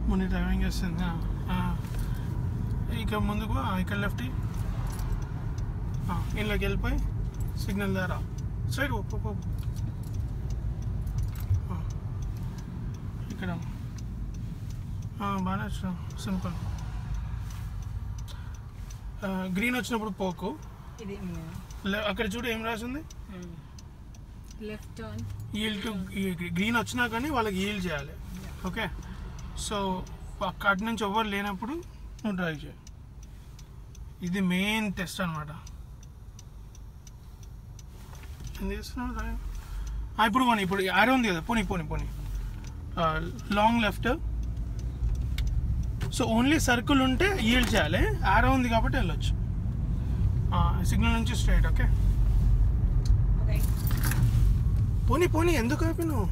ముని driving చేస్తుంది. ఇక ముందుకు ఇక్కడ లెఫ్ట్ ఇంట్లోకి వెళ్ళిపోయి సిగ్నల్ దగ్గర స్ట్రైట్ ఇక్కడ బాగానే వచ్చినాం. సింపుల్. గ్రీన్ వచ్చినప్పుడు పోకు. అక్కడ చూడు ఏం రాసింది, left turn yield to. Green వచ్చినా కానీ వాళ్ళకి ఈల్ చేయాలి. ఓకే, సో అక్కడి నుంచి ఎవరు లేనప్పుడు నువ్వు డ్రైవ్ చేయి. ఇది మెయిన్ టెస్ట్ అనమాట. ఏం చేస్తున్నావు డ్రైవ్? ఇప్పుడు పోనీ, ఇప్పుడు ఆరో ఉంది కదా, పోనీ పోనీ పోనీ. Long left. So only circle ఉంటే ఈల్డ్ చేయాలి. ఆరో ఉంది కాబట్టి వెళ్ళొచ్చు. సిగ్నల్ నుంచి స్ట్రైట్. ఓకే, పోనీ పోనీ. ఎందుకు ఆపినావు?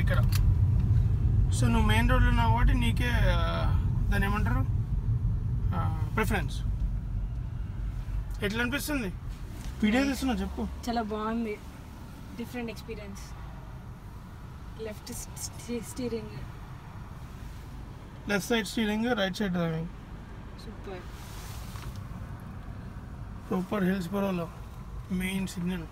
ఇక్కడ. సో నువ్వు మెయిన్ రోడ్లో ఉన్నావు కాబట్టి నీకే దాన్ని ఏమంటారు, ప్రిఫరెన్స్. ఎట్లా అనిపిస్తుంది? వీడియో తీస్తున్నావు చెప్పు. చాలా బాగుంది, different experience. Left steering, left side steering, right side driving. Super. Proper hills బరోలో మెయిన్ సిగ్నల్.